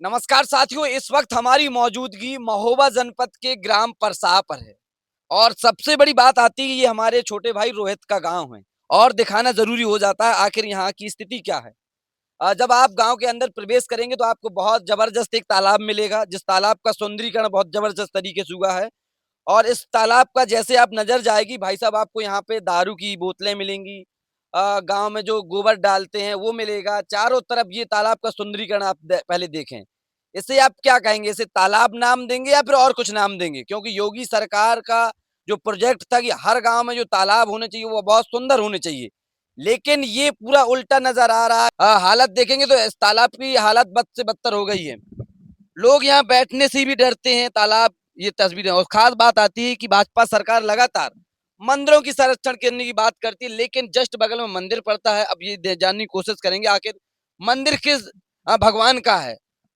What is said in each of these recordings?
नमस्कार साथियों, इस वक्त हमारी मौजूदगी महोबा जनपद के ग्राम परसाह पर है और सबसे बड़ी बात आती है ये हमारे छोटे भाई रोहित का गांव है और दिखाना जरूरी हो जाता है आखिर यहाँ की स्थिति क्या है। जब आप गांव के अंदर प्रवेश करेंगे तो आपको बहुत जबरदस्त एक तालाब मिलेगा जिस तालाब का सौंदर्यीकरण बहुत जबरदस्त तरीके से हुआ है। और इस तालाब का जैसे आप नजर जाएगी भाई साहब, आपको यहाँ पे दारू की बोतलें मिलेंगी। गांव में जो गोबर डालते हैं वो मिलेगा। चारों तरफ ये तालाब का सुंदरीकरण आप पहले देखें। इसे आप क्या कहेंगे? इसे तालाब नाम देंगे या फिर और कुछ नाम देंगे? क्योंकि योगी सरकार का जो प्रोजेक्ट था कि हर गांव में जो तालाब होने चाहिए वो बहुत सुंदर होने चाहिए, लेकिन ये पूरा उल्टा नजर आ रहा है। हालत देखेंगे तो इस तालाब की हालत बद से बदतर हो गई है। लोग यहाँ बैठने से भी डरते हैं। तालाब, ये तस्वीरें। और खास बात आती है कि भाजपा सरकार लगातार मंदिरों की संरक्षण करने की बात करती है, लेकिन जस्ट बगल में मंदिर पड़ता है। अब ये जानने की कोशिश करेंगे आखिर मंदिर किस भगवान का है।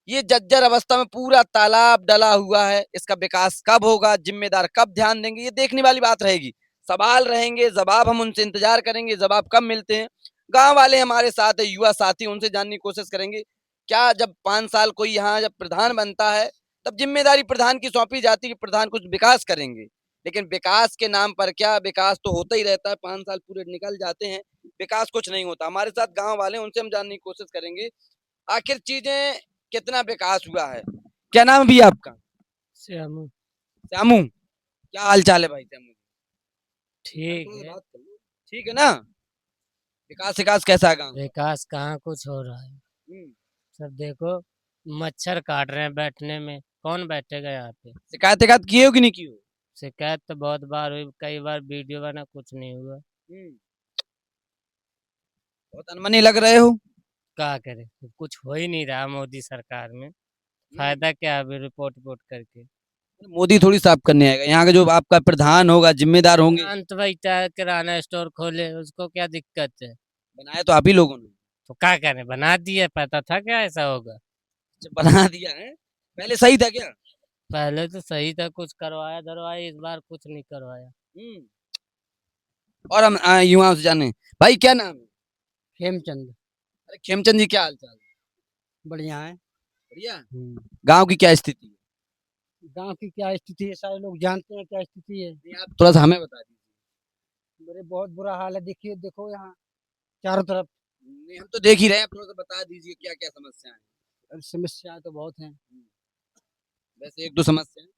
ये जर्जर अवस्था में पूरा तालाब डला हुआ है। इसका विकास कब होगा, जिम्मेदार कब ध्यान देंगे, ये देखने वाली बात रहेगी। सवाल रहेंगे, जवाब हम उनसे इंतजार करेंगे। जवाब कब मिलते हैं? गांव वाले हमारे साथ है, युवा साथी, उनसे जानने की कोशिश करेंगे। क्या जब 5 साल कोई यहाँ जब प्रधान बनता है तब जिम्मेदारी प्रधान की सौंपी जाती है कि प्रधान कुछ विकास करेंगे, लेकिन विकास के नाम पर क्या, विकास तो होता ही रहता है। 5 साल पूरे निकल जाते हैं, विकास कुछ नहीं होता। हमारे साथ गांव वाले, उनसे हम जानने की कोशिश करेंगे आखिर चीजें कितना विकास हुआ है। क्या नाम भी है आपका? श्यामू। श्यामू, क्या हाल चाल है भाई श्यामू? ठीक है। ठीक है ना? विकास विकास कैसा है गाँव का? विकास कहाँ कुछ हो रहा है। हम्म। सब देखो, मच्छर काट रहे हैं बैठने में, कौन बैठेगा यहाँ पे। शिकायत शिकायत किए हो कि नहीं किए हो? शिकायत तो बहुत बार हुई, कई बार वीडियो बना, कुछ नहीं हुआ। हम्म। बहुत अनमने लग रहे हो। क्या करे, कुछ हो ही नहीं रहा मोदी सरकार में। हम्म। फायदा क्या अभी रिपोर्ट रिपोर्ट करके। मोदी थोड़ी साफ करने आएगा। यहाँ का जो आपका प्रधान होगा, जिम्मेदार होंगे। अंत वही चाहे किराना स्टोर खोले, उसको क्या दिक्कत है। बनाया तो आप ही लोगों ने। तो क्या करें, बना दिए, पता था क्या ऐसा होगा। जब बना दिया है, पहले सही था क्या? पहले तो सही था, कुछ करवाया धरवाया, इस बार कुछ नहीं करवाया। हम्म। और हम युवाओं से जाने, भाई क्या नाम है? हेमचंद। अरे खेमचंद जी, क्या हाल चाल है? बढ़िया है। बढ़िया। गांव की क्या स्थिति है? गांव की क्या स्थिति है, सारे लोग जानते हैं क्या स्थिति है। नहीं, आप थोड़ा सा हमें बता दीजिए। मेरे बहुत बुरा हाल है, देखिए देखो यहाँ चारों तरफ। नहीं, हम तो देख ही रहे हैं, आप थोड़ा सा बता दीजिए क्या क्या समस्या है। समस्याएं तो बहुत हैं। वैसे एक दो समस्या है।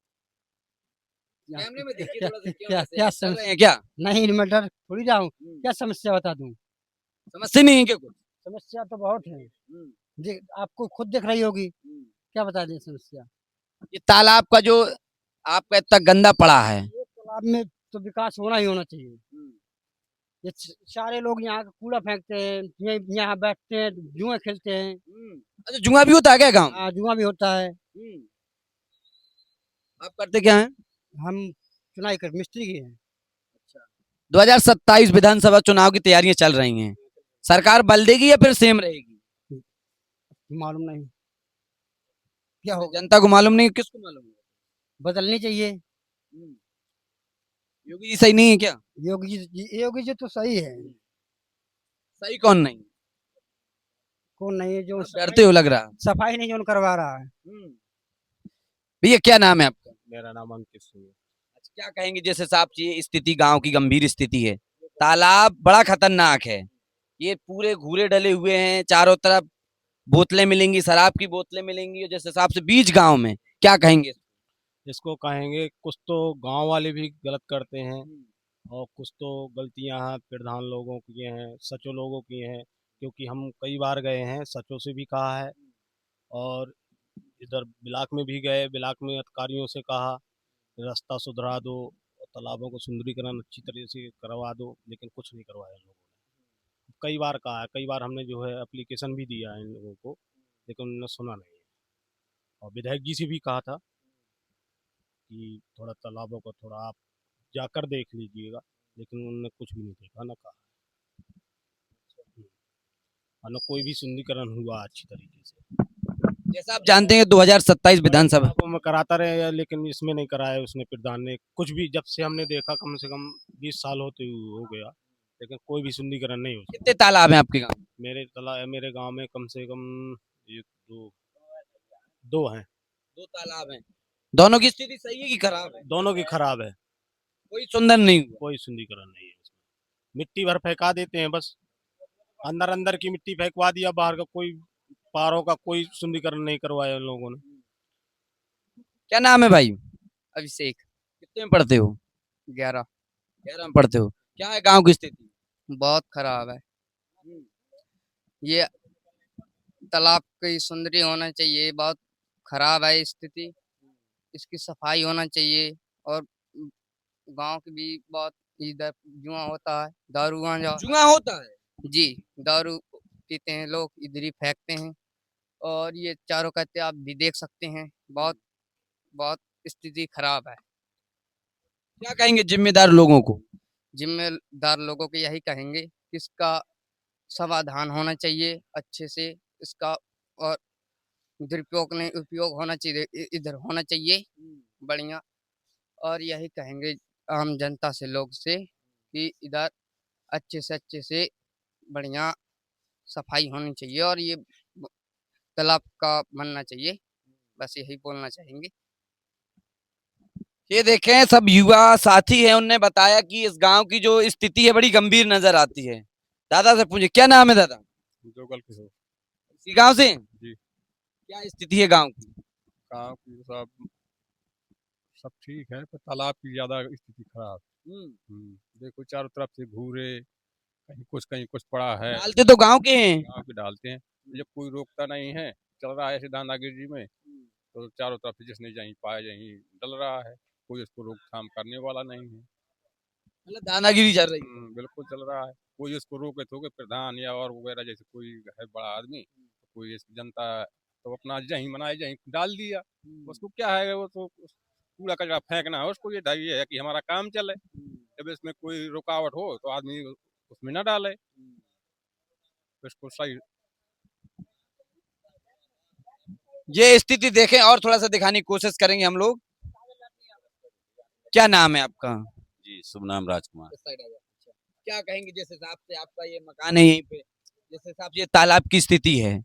कैमरे में देखिए थोड़ा सा, क्यों ऐसे आप डर रहे हैं क्या? नहीं, इन्वर्टर थोड़ी जाऊँ, हम्म। क्या समस्या बता दूं। समस्या नहीं है क्या कुछ? समस्या तो बहुत है। हम्म। आपको खुद दिख रही होगी, हम्म। क्या बता दें समस्या। ये तालाब का जो आपका इतना गंदा पड़ा है। ये तालाब में तो विकास होना ही होना चाहिए। हम्म। ये सारे लोग यहाँ का कूड़ा फेंकते हैं, यहाँ बैठते हैं, जुआ खेलते हैं। अच्छा, जुआ भी होता है क्या गाँव में? हाँ, जुआ भी होता है। आप करते क्या हैं? हम चुनाई कर मिस्त्री की हैं। 2027 विधानसभा चुनाव की तैयारियां चल रही हैं। सरकार बल देगी या फिर सेम रहेगी? मालूम नहीं क्या होगा। जनता को मालूम नहीं, किसको मालूम है? बदलनी चाहिए। योगी जी सही नहीं है क्या? योगी जी तो सही है। सही कौन नहीं? कौन नहीं है जो आप डरते हो लग रहा। सफाई नहीं जो करवा रहा है। भैया क्या नाम है आपका? मेरा नाम अंकित सिंह है। अच्छा, क्या कहेंगे जिस हिसाब से ये स्थिति, गांव की गंभीर स्थिति है? तालाब बड़ा खतरनाक है। ये पूरे घूरे डले हुए हैं चारों तरफ। बोतलें मिलेंगी, शराब की बोतलें मिलेंगी। और जिस हिसाब से बीच गांव में, क्या कहेंगे? इसको कहेंगे कुछ तो गांव वाले भी गलत करते हैं और कुछ तो गलतियां प्रधान लोगों की हैं, सचो लोगों की हैं। क्योंकि हम कई बार गए हैं, सचो से भी कहा है और इधर ब्लॉक में भी गए, ब्लॉक में अधिकारियों से कहा रास्ता सुधरा दो और तालाबों को सुंदरीकरण अच्छी तरह से करवा दो, लेकिन कुछ नहीं करवाया इन लोगों ने। कई बार कहा है, कई बार हमने जो है एप्लीकेशन भी दिया है इन लोगों को, लेकिन उन्होंने सुना नहीं है। और विधायक जी से भी कहा था कि थोड़ा तालाबों को थोड़ा आप जाकर देख लीजिएगा, लेकिन उन्होंने कुछ भी नहीं देखा, ना कहा और न कोई भी सुंदरीकरण हुआ अच्छी तरीके से। जैसा आप जानते हैं 2027 विधानसभा। तालाबों में कराता रहे, लेकिन इसमें नहीं कराया उसने प्रधान ने कुछ भी। जब से हमने देखा कम से कम 20 साल होते हो गया, लेकिन कोई भी सुंदरीकरण नहीं हो कितने सका। तालाब हैं आपके गाँव में? मेरे गांव में कम से कम एक दो 2 हैं। 2 तालाब हैं। दोनों की स्थिति सही है कि खराब है? दोनों की खराब है, कोई सुंदर नहीं हुआ। कोई सुंदरीकरण नहीं है उसमें। मिट्टी भर फेंका देते हैं बस, अंदर अंदर की मिट्टी फेंकवा दिया, बाहर का कोई पारों का कोई सुंदरीकरण नहीं करवाया उन लोगों ने। क्या नाम है भाई? अभिषेक। कितने में पढ़ते हो? 11। 11 में पढ़ते हो। क्या है गाँव की स्थिति? बहुत खराब है। ये तालाब की सुंदरी होना चाहिए, बहुत खराब है स्थिति। इसकी सफाई होना चाहिए और गांव की भी बहुत इधर जुआ होता है, दारू गांजा। जुआ होता है? जी, दारू पीते हैं लोग, इधर ही फेंकते हैं और ये चारों कहते आप भी देख सकते हैं, बहुत बहुत स्थिति खराब है। क्या कहेंगे जिम्मेदार लोगों को? जिम्मेदार लोगों को यही कहेंगे कि इसका समाधान होना चाहिए अच्छे से, इसका और दुरुपयोग नहीं उपयोग होना चाहिए, इधर होना चाहिए बढ़िया। और यही कहेंगे आम जनता से, लोग से, कि इधर अच्छे से बढ़िया सफाई होनी चाहिए और ये तालाब का बनना चाहिए, बस यही बोलना चाहेंगे। ये देखें सब युवा साथी हैं, उनने बताया कि इस गांव की जो स्थिति है बड़ी गंभीर नजर आती है। दादा से पूछे क्या नाम है दादा? जोगल किशोर इसी गांव से? जी। क्या स्थिति है गांव की? गाँव की सब सब ठीक है, पर तालाब की ज्यादा स्थिति खराब। देखो चारों तरफ से घूरे, कहीं कुछ पड़ा है। डालते तो गांव के हैं। गाँव के डालते हैं, जब कोई रोकता नहीं है, चल रहा है ऐसे दादागिरी में, तो चारों तरफ से जिसने जहीं पाया जहीं डल रहा है, कोई उसको रोकथाम करने वाला नहीं है। मतलब दादागिरी चल रही है। बिल्कुल चल रहा है, कोई इसको रोके तो प्रधान या और वगैरह जैसे कोई है बड़ा आदमी, तो कोई इस जनता तो अपना जहीं मनाए जहीं डाल दिया। उसको क्या है, वो तो कूड़ा कचरा फेंकना है उसको, ये ये है कि हमारा काम चले। जब इसमें कोई रुकावट हो तो आदमी उसमें ना डाले, इसको सही। ये स्थिति देखें और थोड़ा सा दिखाने की कोशिश करेंगे हम लोग। क्या नाम है आपका? जी, शुभ नाम राजकुमार। क्या कहेंगे जिस हिसाब से आपका ये मकान है यहीं पे, जिस हिसाब से ये तालाब की स्थिति है?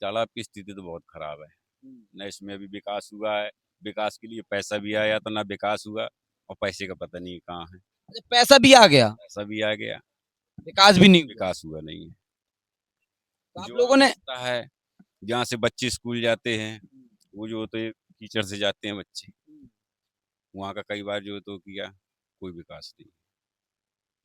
तालाब की स्थिति तो बहुत खराब है, न इसमें अभी विकास हुआ है, विकास के लिए पैसा भी आया तो ना विकास हुआ, और पैसे का पता नहीं कहाँ है। अच्छा, पैसा भी आ गया, पैसा भी आ गया, विकास भी नहीं हुआ। विकास हुआ नहीं है। तो आप जो लोगों ने रास्ता है जहाँ से बच्चे स्कूल जाते हैं, वो जो तो कीचड़ से जाते हैं बच्चे, वहाँ का कई बार जो तो किया, कोई विकास नहीं।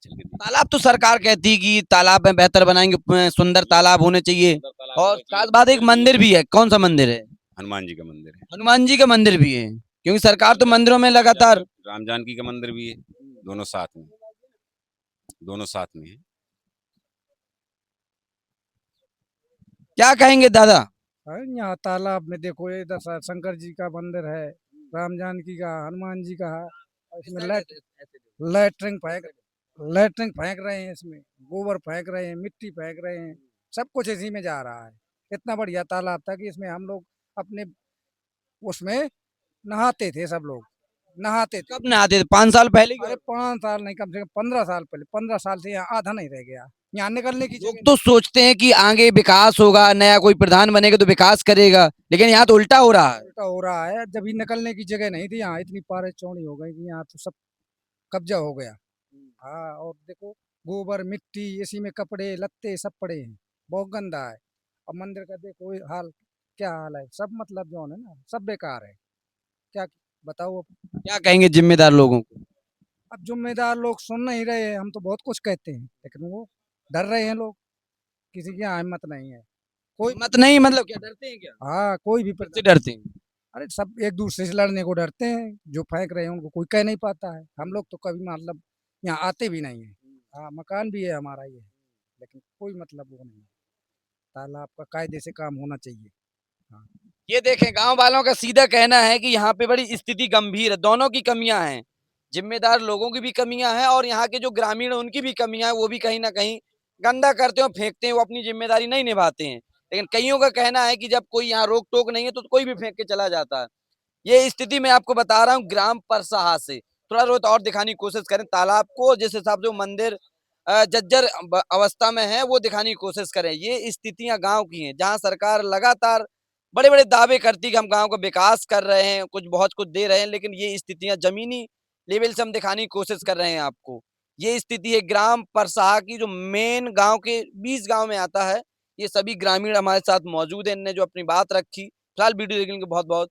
चल के तालाब तो सरकार कहती है कि तालाब में बेहतर बनाएंगे, सुंदर तालाब होने चाहिए। सुंदर तालाब और होना चाहिए। खास बात एक मंदिर भी है। कौन सा मंदिर है? हनुमान जी का मंदिर है। हनुमान जी का मंदिर भी है, क्योंकि सरकार तो मंदिरों में लगातार। राम जानकी का मंदिर भी है, दोनों साथ में, दोनों साथ में है। क्या कहेंगे दादा? यहाँ तालाब में देखो, इधर शंकर जी का मंदिर है, राम जानकी का, हनुमान जी का है, और इसमें लैट्रिन फेंक रहे हैं, इसमें गोबर फेंक रहे हैं, मिट्टी फेंक रहे हैं, सब कुछ इसी में जा रहा है। इतना बढ़िया तालाब था कि इसमें हम लोग अपने उसमें नहाते थे, सब लोग नहाते थे। कब नहाते थे? 5 साल पहले की अरे बात? 5 साल नहीं, कम से कम 15 साल पहले। 15 साल से यहाँ आधा नहीं रह गया, यहाँ निकलने की लोग जगह तो सोचते हैं कि आगे विकास होगा, नया कोई प्रधान बनेगा तो विकास करेगा, लेकिन यहाँ तो उल्टा हो रहा है। उल्टा हो रहा है। जब ही निकलने की जगह नहीं थी, यहाँ इतनी पारे चौड़ी हो गई कि यहाँ तो सब कब्जा हो गया। हाँ, और देखो गोबर मिट्टी, इसी में कपड़े लत्ते सब पड़े हैं, बहुत गंदा है। और मंदिर का देखो ये हाल, क्या हाल है, सब मतलब जो है ना, सब बेकार है। क्या बताओ अब? क्या कहेंगे जिम्मेदार लोगों को? अब जिम्मेदार लोग सुन नहीं रहे हैं, हम तो बहुत कुछ कहते हैं, लेकिन वो डर रहे हैं लोग, किसी की यहाँ हिम्मत नहीं है। कोई मत नहीं, मतलब क्या डरते हैं क्या? हाँ, कोई भी किससे डरते हैं? अरे सब एक दूसरे से लड़ने को डरते हैं, जो फेंक रहे हैं उनको कोई कह नहीं पाता है। हम लोग तो कभी मतलब यहाँ आते भी नहीं है। हाँ, मकान भी है हमारा ये, लेकिन कोई मतलब वो नहीं है। तालाब का कायदे से काम होना चाहिए। हाँ। ये देखें गांव वालों का सीधा कहना है कि यहाँ पे बड़ी स्थिति गंभीर है, दोनों की कमियां हैं, जिम्मेदार लोगों की भी कमियां हैं और यहाँ के जो ग्रामीण हैं उनकी भी कमियां हैं। वो भी कहीं ना कहीं गंदा करते हैं, फेंकते हैं, वो अपनी जिम्मेदारी नहीं निभाते हैं। लेकिन कईयों का कहना है कि जब कोई यहाँ रोक टोक नहीं है तो कोई भी फेंक के चला जाता है। ये स्थिति मैं आपको बता रहा हूँ ग्राम परसाहा से। थोड़ा बहुत और दिखाने की कोशिश करें तालाब को, जिस हिसाब से वो मंदिर जर्जर अवस्था में है वो दिखाने की कोशिश करें। ये स्थितियां गांव की हैं, जहां सरकार लगातार बड़े बड़े दावे करती कि हम गांव का विकास कर रहे हैं, कुछ बहुत कुछ दे रहे हैं, लेकिन ये स्थितियां जमीनी लेवल से हम दिखाने की कोशिश कर रहे हैं आपको। ये स्थिति है ग्राम परसाह की, जो मेन गांव के 20 गांव में आता है। ये सभी ग्रामीण हमारे साथ मौजूद हैं, इनने जो अपनी बात रखी। फिलहाल वीडियो देखने के लिए बहुत बहुत